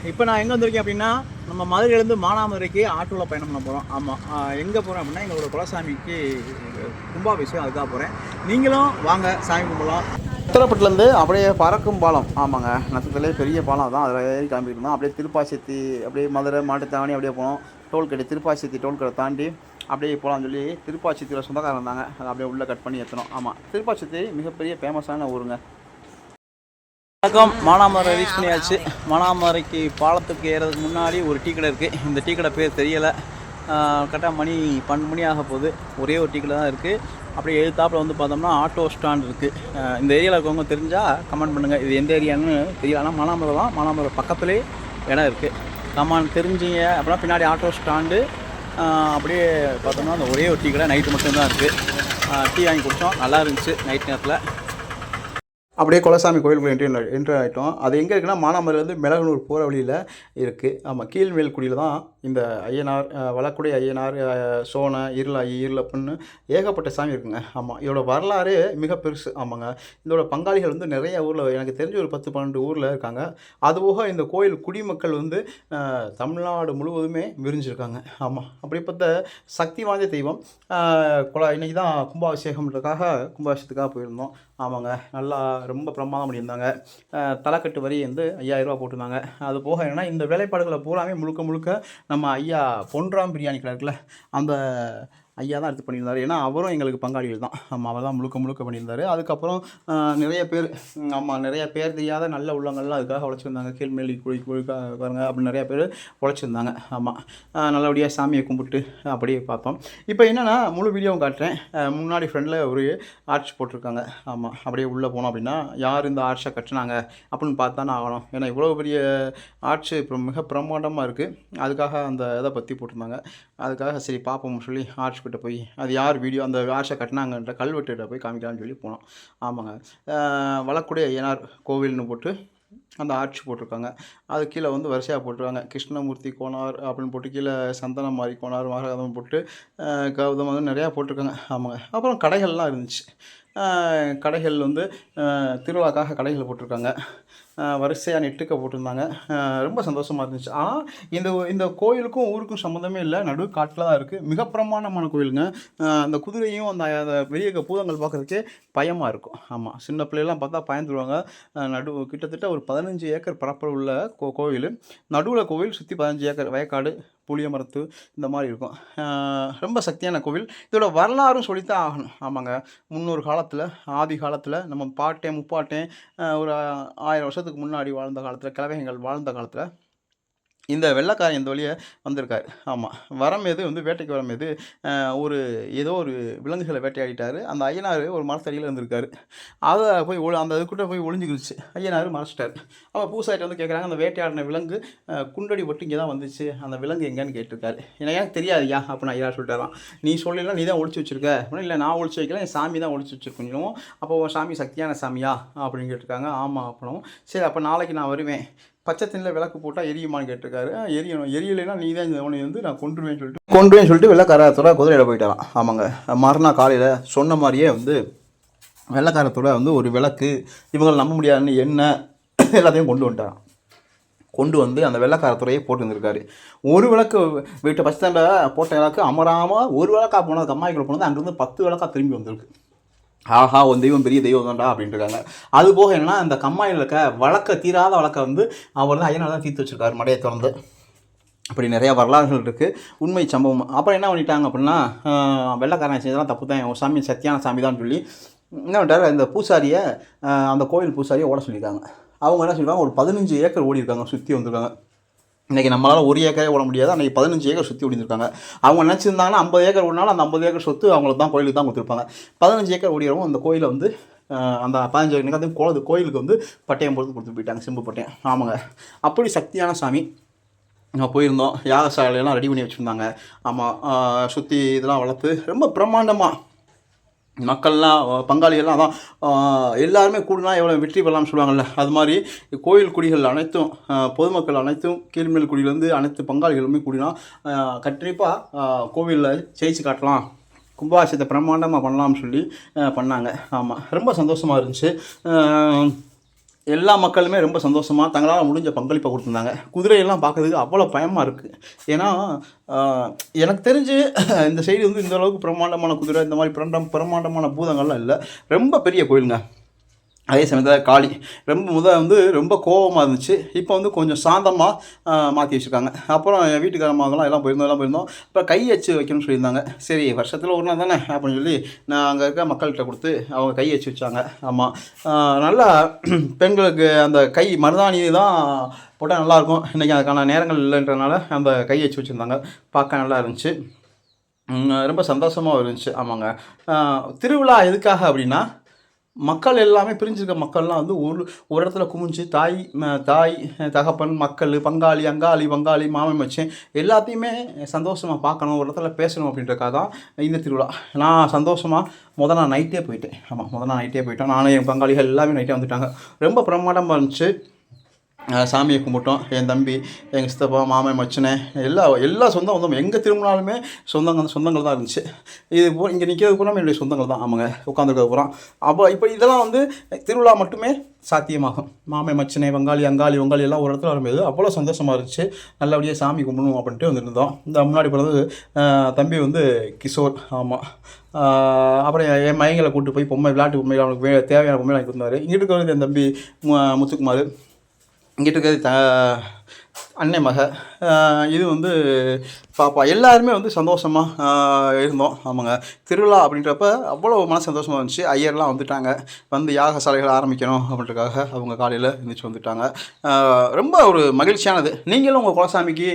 இப்போ நான் எங்கே வந்திருக்கேன் அப்படின்னா, நம்ம மதுரையிலேருந்து மானாமதுரைக்கு ஆட்டோவில் பயணம் பண்ண போகிறோம். ஆமாம், எங்கே போகிறேன் அப்படின்னா, எங்களோட குலசாமிக்கு கும்பாபிஷேகம் அதுக்காக போகிறேன். நீங்களும் வாங்க சாமி கும்பலாம். உத்தரப்பட்டிலேருந்து அப்படியே பறக்கும் பாலம். ஆமாங்க, நட்சத்திரத்திலே பெரிய பாலம் தான். அதில் ஏறி கிளம்பியிருந்தோம். அப்படியே திருப்பாச்சேத்தி, அப்படியே மதுரை மாட்டுத்தாவணி அப்படியே போனோம். டோல்கேட்டு திருப்பாச்சேத்தி டோல்கேட்டை தாண்டி அப்படியே போகலான்னு சொல்லி திருப்பாச்சேத்தியில் சொந்தக்காரங்க இருந்தாங்க. அதை அப்படியே உள்ளே கட் பண்ணி ஏற்றணும். ஆமாம், திருப்பாச்சேத்தி மிகப்பெரிய ஃபேமஸான ஊருங்க. வணக்கம். மானாமதுரை ரீச் பண்ணியாச்சு. மானாமதுரைக்கு பாலத்துக்கு ஏறதுக்கு முன்னாடி ஒரு டீ கடை இருக்குது. இந்த டீ கடை பேர் தெரியலை. கரெக்டாக மணி 12 மணி ஆக போகுது. ஒரே ஒரு டீ கடை தான் இருக்குது. அப்படியே எழுத்தாப்பில் வந்து பார்த்தோம்னா ஆட்டோ ஸ்டாண்ட் இருக்குது. இந்த ஏரியாவில் இருக்கவங்க தெரிஞ்சால் கமெண்ட் பண்ணுங்கள். இது எந்த ஏரியான்னு தெரியல. ஆனால் மானாமதுரை தான். மானாமதுரை பக்கத்துலேயே இடம் இருக்குது. கமெண்ட் தெரிஞ்சிங்க அப்படின்னா பின்னாடி ஆட்டோ ஸ்டாண்டு. அப்படியே பார்த்தோம்னா அந்த ஒரே ஒரு டீ கடை நைட்டு மட்டும்தான் இருக்குது. டீ வாங்கி குடித்தோம், நல்லா இருந்துச்சு நைட் நேரத்தில். அப்படியே குலசாமி கோயிலுக்குள்ளே என்ட்ரு ஆகிட்டோம். அது எங்கே இருக்குன்னா, மானாமதுரையிலேருந்து மிளகனூர் போகிற வழியில் இருக்குது. ஆமாம், கீழ்மேல்குடியில் தான் இந்த ஐயனார், வளக்குடி ஐயனார், சோனை, இருளாயி, இருளப்புன்னு ஏகப்பட்ட சாமி இருக்குங்க. ஆமாம், இதோட வரலாறு மிக பெருசு. ஆமாங்க, இதோட பங்காளிகள் வந்து நிறைய ஊரில், எனக்கு தெரிஞ்ச ஒரு 10-12 ஊரில் இருக்காங்க. அதுபோக இந்த கோயில் குடிமக்கள் வந்து தமிழ்நாடு முழுவதுமே விரிஞ்சிருக்காங்க. ஆமாம், அப்படிப்பட்ட சக்தி வாய்ந்த தெய்வம். இன்றைக்கி தான் கும்பாபிஷேகத்துக்காக போயிருந்தோம். ஆமாங்க, நல்லா ரொம்ப பிரமாதம் பண்ணியிருந்தாங்க. தலைக்கட்டு வரி வந்து 5000 ரூபா போட்டிருந்தாங்க. அது போக என்னென்னா, இந்த வேலைப்பாடுகளை பூராமே முழுக்க நம்ம ஐயா பொன்ராம் பிரியாணி கடை இருக்குல்ல, அந்த ஐயா தான் எடுத்து பண்ணியிருந்தார். ஏன்னா அவரும் எங்களுக்கு பங்காளிகள் தான். ஆமாம், அவர் தான் முழுக்க பண்ணியிருந்தார். அதுக்கப்புறம் நிறைய பேர், ஆமாம், நிறைய பேர் தெரியாத நல்ல உள்ளங்கள்லாம் அதுக்காக உழைச்சிருந்தாங்க. கீழ்மேலி பாருங்க அப்படின்னு நிறையா பேர் உழைச்சிருந்தாங்க. ஆமாம், நல்லபடியாக சாமியை கும்பிட்டு அப்படியே பார்த்தோம். இப்போ என்னென்னா, முழு வீடியோவும் காட்டுறேன். முன்னாடி ஃப்ரெண்டில் ஒரு ஆர்ச் போட்டிருக்காங்க. ஆமாம், அப்படியே உள்ளே போனோம் அப்படின்னா யார் இந்த ஆர்ச்சை கட்டினாங்க அப்படின்னு பார்த்தானே ஆகணும். ஏன்னா இவ்வளோ பெரிய ஆர்ச்சு இப்போ மிக பிரம்மாண்டமாக இருக்குது. அதுக்காக அந்த இதை பற்றி போட்டிருந்தாங்க. அதுக்காக சரி பார்ப்போம்னு சொல்லி ஆர்ச் கிட்ட போய் அது யார் வீடியோ அந்த ஆர்ச்சை கட்டினாங்கன்ற கல்வெட்டுகிட்ட போய் காமிக்கலாம்னு சொல்லி போனோம். ஆமாங்க, வளக்குடி ஐயனார் கோவில்னு போட்டு அந்த ஆர்ச் போட்டிருக்காங்க. அது கீழே வந்து வரிசையாக போட்டிருக்காங்க. கிருஷ்ணமூர்த்தி கோனார் அப்படின்னு போட்டு, கீழே சந்தனமாரி கோனார், மரகதம் போட்டு, கௌதம் வந்து நிறையா போட்டிருக்காங்க. ஆமாங்க, அப்புறம் கடைகள்லாம் இருந்துச்சு. கடைகள் வந்து திருவிழாக்காக கடைகள் போட்டிருக்காங்க. வரிசையாக நெட்டுக்க போட்டிருந்தாங்க. ரொம்ப சந்தோஷமாக இருந்துச்சு. ஆனால் இந்த கோயிலுக்கும் ஊருக்கும் சம்மந்தமே இல்லை, நடு காட்டில் தான் இருக்குது. மிக பிரமாண்டமான கோயிலுங்க. அந்த குதிரையும் அந்த வெளியே பூதங்கள் பார்க்குறதுக்கே பயமாக இருக்கும். ஆமாம், சின்ன பிள்ளைலாம் பார்த்தா பயந்துருவாங்க. கிட்டத்தட்ட ஒரு 15 ஏக்கர் பரப்பளவு உள்ள கோயில். நடுவில் கோவில், சுற்றி 15 ஏக்கர் வயக்காடு, புளிய மரத்து இந்த மாதிரி இருக்கும். ரொம்ப சக்தியான கோவில். இதோட வரலாறும் சொல்லித்தான் ஆகணும். ஆமாங்க, முன்னொரு காலத்தில், ஆதி காலத்தில், நம்ம பாட்டேன் முப்பாட்டேன் ஒரு 1000 வருஷத்துக்கு முன்னாடி வாழ்ந்த காலத்தில், கிழவர்கள் வாழ்ந்த காலத்தில் இந்த வெள்ளைக்காரன் இந்த வழியை வந்திருக்காரு. ஆமாம், வரம் எது வந்து வேட்டைக்கு வரம் எது, ஏதோ ஒரு விலங்குகளை வேட்டையாடிட்டார். அந்த ஐயனார் ஒரு மரத்தடியில் இருந்திருக்காரு. அதை போய் அந்த இதுக்கிட்ட போய் ஒளிஞ்சிக்கிடுச்சு. ஐயனார் மறைச்சிட்டார். அவன் பூசாயிட்ட வந்து கேட்குறாங்க, அந்த வேட்டையாடின விலங்கு குண்டடி பட்டு இங்கே தான் வந்துச்சு, அந்த விலங்கு எங்கேன்னு கேட்டிருக்காரு. எனக்கு தெரியாதுயா அப்படின்னு ஐயா சொல்லிட்டாராம். நீ சொல்லலாம், நீ தான் ஒழிச்சு வச்சுருக்க அப்படின்னா. இல்லை, நான் ஒழிச்சு வைக்கல, என் சாமி தான் ஒழிச்சு வச்சுருக்கணும். அப்போ உன் சாமி சக்தியான சாமியா அப்படின்னு கேட்டிருக்காங்க. ஆமாம் அப்படின்னும். சரி, அப்போ நாளைக்கு நான் வருவேன், பச்சை தண்ணியில் விளக்கு போட்டால் எரியுமான்னு கேட்டிருக்காரு. எரியலைன்னா நீ தான் இந்த உன்னை வந்து நான் கொண்டுருவேன்னு சொல்லிட்டு வெள்ளைக்காரத்தோட குதிரையில் போயிட்டாராம். ஆமாங்க, மறுநாள் காலையில் சொன்ன மாதிரியே வந்து வெள்ளைக்காரத்தோட வந்து ஒரு விளக்கு, இவங்களை நம்ப முடியாதுன்னு எண்ணெய் எல்லாத்தையும் கொண்டு வந்து அந்த வெள்ளைக்காரத்துறையே போட்டு வந்துருக்காரு. ஒரு விளக்கு வீட்டை பச்சை தண்ணியில் போட்ட விளக்கு அமராமல் ஒரு விளக்காக போனது, அம்மாய்க்குள்ள போனது, அங்கேருந்து 10 விளக்காக திரும்பி வந்திருக்கு. ஆஹா, ஒரு தெய்வம் பெரிய தெய்வம் தான்டா அப்படின்ட்டு இருக்காங்க. அது போக என்னன்னா, இந்த கம்மாயில் இருக்க தீராத வழக்கை வந்து அவர் தான் ஐயனார் தான் தீர்த்து வச்சுருக்காரு மடையை திறந்து. அப்படி நிறையா வரலாறுகள் இருக்குது, உண்மை சம்பவம். அப்புறம் என்ன பண்ணிட்டாங்க அப்படின்னா, வெள்ளைக்காரன் செஞ்சதெல்லாம் தப்பு தான், ஒரு சாமி சத்தியான சாமி தான் சொல்லி என்ன பண்ணிட்டாரு, இந்த பூசாரியை, அந்த கோவில் பூசாரியை ஓட சொல்லியிருக்காங்க. அவங்க என்ன சொல்லியிருக்காங்க, ஒரு 15 ஏக்கர் ஓடி இருக்காங்க, சுற்றி வந்துருக்காங்க. இன்றைக்கி நம்மளால் 1 ஏக்கரே ஓட முடியாது, அன்றைக்கி 15 ஏக்கர் சுற்றி ஓடிருக்காங்க. அவங்க நினச்சிருந்தாங்கன்னா 50 ஏக்கர் ஓடினாலும் அந்த 50 ஏக்கர் சொத்து அவங்களுக்கு தான், கோயிலுக்கு தான் கொடுத்துருப்பாங்க. 15 ஏக்கர் ஓடிறவங்க அந்த கோயிலை வந்து அந்த 15 ஏக்கர் கோயிலுக்கு வந்து பட்டயம் போட்டு கொடுத்து போயிட்டாங்க, செம்பு பட்டயம். ஆமாங்க, அப்படி சக்தியான சாமி. நம்ம போயிருந்தோம், யாகசாலையெல்லாம் ரெடி பண்ணி வச்சுருந்தாங்க. ஆமாம், சுற்றி இதெல்லாம் வளர்த்து ரொம்ப பிரம்மாண்டமாக மக்கள்லாம், பங்காளிகள்லாம் அதான் எல்லாருமே கூடுனா எவ்வளோ வெற்றி பெறலாம்னு சொல்லுவாங்கள்ல, அது மாதிரி கோயில் குடிகள் அனைத்தும், பொதுமக்கள் அனைத்தும், கீழ்மேல் குடியிலேருந்து அனைத்து பங்காளிகளுமே கூடினா கண்டிப்பாக கோவிலில் ஜெயிச்சு காட்டலாம், கும்பாபிஷேகத்தை பிரம்மாண்டமாக பண்ணலாம்னு சொல்லி பண்ணாங்க. ஆமாம், ரொம்ப சந்தோஷமாக இருந்துச்சு. எல்லா மக்களுமே ரொம்ப சந்தோஷமாக தங்களால் முடிஞ்ச பங்களிப்பை கொடுத்துருந்தாங்க. குதிரையெல்லாம் பார்க்கறதுக்கு அவ்வளோ பயமாக இருக்குது. ஏன்னா எனக்கு தெரிஞ்சு இந்த சைடு வந்து இந்த அளவுக்கு பிரம்மாண்டமான குதிரை, இந்த மாதிரி பிரம்மாண்டமான பூதங்கள்லாம் இல்லை. ரொம்ப பெரிய கோயிலுங்க. அதே சமயத்தில் காளி ரொம்ப கோபமாக இருந்துச்சு. இப்போ வந்து கொஞ்சம் சாந்தமாக மாற்றி வச்சுருக்காங்க. அப்புறம் என் வீட்டுக்காரமாகலாம் எல்லாம் போயிருந்தோம். இப்போ கை அச்சு வைக்கணும்னு சொல்லியிருந்தாங்க. சரி, வருஷத்தில் ஒரு நாள் தானே அப்படின்னு சொல்லி நான் அங்கே இருக்க மக்கள்கிட்ட கொடுத்து அவங்க கை அச்சு வச்சாங்க. ஆமாம், நல்லா பெண்களுக்கு அந்த கை மருதாணி தான் போட்டால் நல்லாயிருக்கும். இன்றைக்கி அதுக்கான நேரங்கள் இல்லைன்றனால அந்த கை அச்சு வச்சுருந்தாங்க. பார்க்க நல்லா இருந்துச்சு, ரொம்ப சந்தோஷமாக இருந்துச்சு. ஆமாங்க, திருவிழா எதுக்காக அப்படின்னா மக்கள் எல்லாமே பிரிஞ்சிருக்க மக்கள்லாம் வந்து ஒரு இடத்துல குமிஞ்சு தாய் தகப்பன் மக்கள் பங்காளி பங்காளி மாமன் மச்சான் எல்லாத்தையுமே சந்தோஷமாக பார்க்கணும், ஒரு இடத்துல பேசணும் அப்படின்றக்காக தான் இந்த திருவிழா. நான் சந்தோஷமாக முதல் நாள் நைட்டே போயிட்டேன். நானும் என் பங்காளிகள் எல்லாமே நைட்டே வந்துட்டாங்க. ரொம்ப பிரமாண்டமாக இருந்துச்சு. சாமியை கும்பிட்டோம். என் தம்பி, எங்கள் சித்தப்பா, மாமன் மச்சனை எல்லா சொந்தம் எங்கே திரும்பினாலுமே சொந்தங்கள் தான் இருந்துச்சு. இது இங்கே நிற்கிறது பூரா என்னுடைய சொந்தங்கள் தான். ஆமாங்க, உட்காந்துருக்கிறது பூரா. இப்போ இதெல்லாம் வந்து திருவிழா மட்டுமே சாத்தியமாகும். மாமன் மச்சனை பங்காளி எல்லாம் ஒரு இடத்துல வரும்போது அவ்வளோ சந்தோஷமாக இருந்துச்சு. நல்லபடியாக சாமி கும்பிடணும் அப்படின்ட்டு வந்துருந்தோம். இந்த முன்னாடி பிறகு தம்பி வந்து கிஷோர். ஆமாம், அப்புறம் என் மையங்களை கூப்பிட்டு போய் விளையாட்டு பொம்மைகள் அவனுக்கு தேவையான பொம்மைகள் வாங்கி கொடுத்தாரு. இங்கிட்டு இருக்கிறது என் தம்பி முத்துக்குமார், இங்கிட்ட இருக்கிறது அன்னை மக, இது வந்து பாப்பா. எல்லாருமே வந்து சந்தோஷமாக இருந்தோம். ஆமாங்க, திருவிழா அப்படின்றப்ப அவ்வளோ மன சந்தோஷமாக இருந்துச்சு. ஐயர்லாம் வந்துட்டாங்க, வந்து யாகசாலைகள் ஆரம்பிக்கணும் அப்படின்றக்காக அவங்க காலையில் எழுந்திரிச்சு வந்துட்டாங்க. ரொம்ப ஒரு மகிழ்ச்சியானது. நீங்களும் உங்கள் குலசாமிக்கு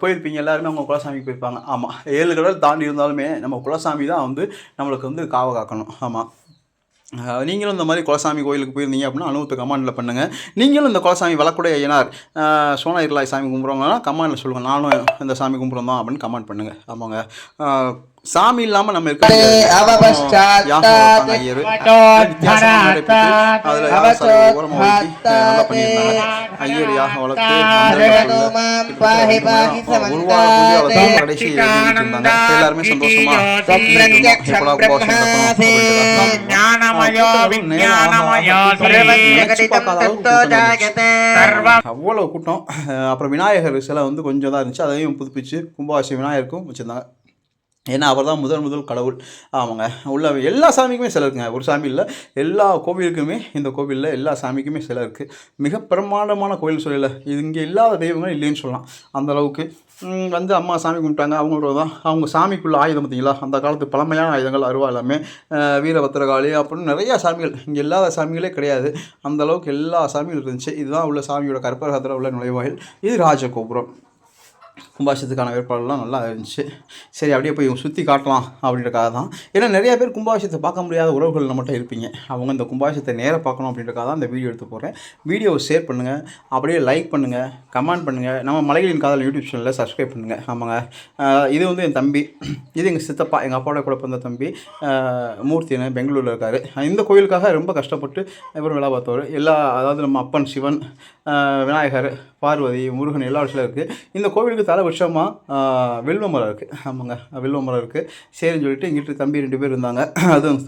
போயிருப்பீங்க, எல்லாருமே உங்கள் குலசாமிக்கு போயிருப்பாங்க. ஆமாம், 7 கடல் தாண்டி இருந்தாலுமே நம்ம குலசாமி தான் வந்து நம்மளுக்கு வந்து காவ காக்கணும். ஆமாம், நீங்களும் இந்த மாதிரி குலசாமி கோயிலுக்கு போயிருந்தீங்க அப்படின்னா அனுபவத்தை கமெண்டில் பண்ணுங்கள். நீங்களும் இந்த குலசாமி வளக்குடைய ஐயனார் சோனாயிரலாய் சாமி கும்பிட்றவங்கன்னா கமெண்டில் சொல்லுங்கள். நானும் இந்த சாமி கும்பிட்றோம் தான் அப்படின்னு கமெண்ட் பண்ணுங்கள். ஆமாங்க, சாமி இல்லாம நம்ம இருக்க ஐயர் யாகம் வளர்த்து எல்லாருமே சந்தோஷமா அவ்வளவு கூட்டம். அப்புறம் விநாயகர் சிலை வந்து கொஞ்சம் தான் இருந்துச்சு, அதையும் புதுப்பிச்சு கும்பாபிஷேகம் விநாயகருக்கும் வச்சிருந்தாங்க. ஏன்னா அவர் தான் முதல் கடவுள். ஆமாங்க, உள்ள எல்லா சாமிக்குமே சிலை இருக்குங்க. ஒரு சாமி இல்லை, எல்லா கோவிலுக்குமே இந்த கோவிலில் எல்லா சாமிக்குமே சிலை இருக்குது. மிக பிரமாண்டமான கோவில் சொல்லல, இது இங்கே இல்லாத தெய்வங்களும் இல்லைன்னு சொல்லலாம். அந்தளவுக்கு வந்து அம்மா சாமி கும்பிட்டாங்க. அவங்களோட தான் அவங்க சாமிக்குள்ள ஆயுதம் பார்த்தீங்களா, அந்த காலத்து பழமையான ஆயுதங்கள் அருவா எல்லாமே, வீரபத்திரகாளி அப்படின்னு நிறையா சாமிகள், இங்கே இல்லாத சாமிகளே கிடையாது. அந்தளவுக்கு எல்லா சாமிகளும் இருந்துச்சு. இதுதான் உள்ள சாமியோட கற்பகத்தில் உள்ள நுழைவாயில். இது ராஜகோபுரம். கும்பாபிஷேகத்துக்கான ஏற்பாடுலாம் நல்லா இருந்துச்சு. சரி, அப்படியே போய் சுற்றி காட்டலாம் அப்படின்றக்காக தான். ஏன்னா நிறைய பேர் கும்பாபிஷேகத்தை பார்க்க முடியாத உறவுகள் நம்மகிட்ட இருப்பீங்க. அவங்க இந்த கும்பாபிஷேகத்தை நேராக பார்க்கணும் அப்படின்றக்காக தான் இந்த வீடியோ எடுத்து போகிறேன். வீடியோவை ஷேர் பண்ணுங்கள், அப்படியே லைக் பண்ணுங்கள், கமெண்ட் பண்ணுங்கள். நம்ம மலைகளின் காதல் யூடியூப் சேனலில் சப்ஸ்கிரைப் பண்ணுங்கள். ஆமாங்க, இது வந்து என் தம்பி, இது எங்கள் சித்தப்பா, எங்கள் அப்பாவோட கூட பிறந்த தம்பி மூர்த்தின்னு பெங்களூரில் இருக்கார். இந்த கோயிலுக்காக ரொம்ப கஷ்டப்பட்டு இவரும் வேலை பார்த்தவர். அதாவது நம்ம அப்பன் சிவன், விநாயகர், பார்வதி, முருகன் எல்லா விஷயம் இருக்குது. இந்த கோவிலுக்கு தலை வருஷமாக வில்வ மரம் இருக்குது. ஆமாங்க, வில்வ மரம் இருக்குது. சரின்னு சொல்லிட்டு இங்கிட்டு தம்பி 2 பேர் இருந்தாங்க. அதுவும்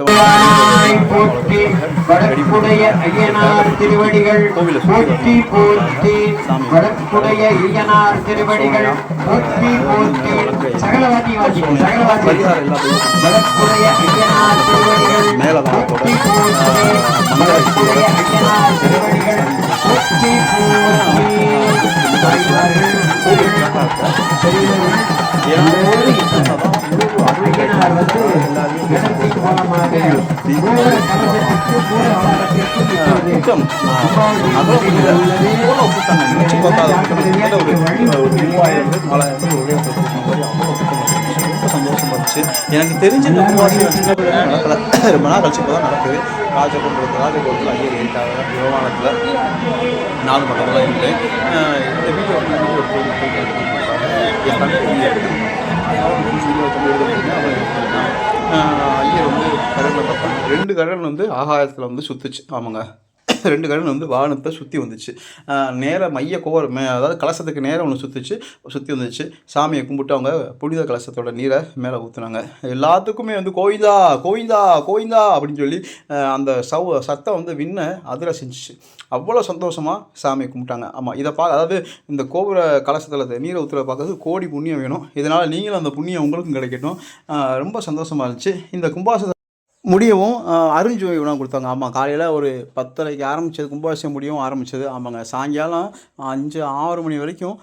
எனக்கு தெரிஞ்ச நடக்கல, ரொம்ப நாள் கழிச்சு தான் நடக்குது. ராஜகோபுரத்தில் ஐயர் இருக்காங்க, விமானத்தில் 4 பக்கத்தில் இருக்குது. இந்த வீடியோ ஐயர் வந்து கடலில் பார்ப்பாங்க. 2 கடல் வந்து ஆகாயத்தில் வந்து சுற்றுச்சு. ஆமாங்க, 2 கரண்ட் வந்து வாகனத்தை சுற்றி வந்துச்சு. நேராக மைய கோபுரம் அதாவது கலசத்துக்கு நேராக ஒன்று சுற்றி வந்துச்சு. சாமியை கும்பிட்டு அவங்க புனித கலசத்தோட நீரை மேலே ஊற்றுனாங்க. எல்லாத்துக்குமே வந்து கோவிந்தா கோவிந்தா கோவிந்தா அப்படின்னு சொல்லி அந்த சத்தம் வந்து விண்ணை அதிர செஞ்சிச்சு. அவ்வளோ சந்தோஷமாக சாமியை கும்பிட்டாங்க. ஆமாம், இதை அதாவது இந்த கோபுர கலசத்தில் நீரை ஊற்றுறத பார்க்கறது கோடி புண்ணியம் வேணும். இதனால் நீங்களும் அந்த புண்ணியம் உங்களுக்கும் கிடைக்கட்டும். ரொம்ப சந்தோஷமாக இருந்துச்சு. இந்த கும்பாபிஷேகம் முடியவும் அருஞ்சுவை உணவு கொடுத்தாங்க. ஆமாம், காலையில் ஒரு 10:30க்கு ஆரம்பித்தது, கும்பாபிஷேகம் முடியவும் ஆரம்பித்தது. ஆமாங்க, சாயங்காலம் 5, 6 மணி வரைக்கும்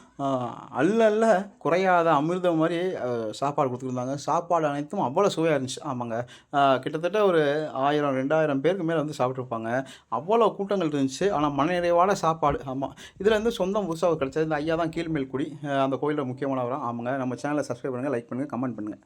அல்ல குறையாத அமிர்தம் மாதிரி சாப்பாடு கொடுத்துருந்தாங்க. சாப்பாடு அனைத்தும் அவ்வளோ சுவையாக இருந்துச்சு. ஆமாங்க, கிட்டத்தட்ட ஒரு 1000, 2000 பேருக்கு மேலே வந்து சாப்பிட்ருப்பாங்க. அவ்வளோ கூட்டங்கள் இருந்துச்சு. ஆனால் மனநிறைவான சாப்பாடு. ஆமாம், இதில் வந்து சொந்தம் புதுசாக கிடச்சது. இந்த ஐயா தான் கீழ்மேல்குடி, அந்த கோயிலில் முக்கியமானவராக. ஆமாங்க, நம்ம சேனலை சப்ஸ்கிரைப் பண்ணுங்கள், லைக் பண்ணுங்கள், கமெண்ட் பண்ணுங்கள்.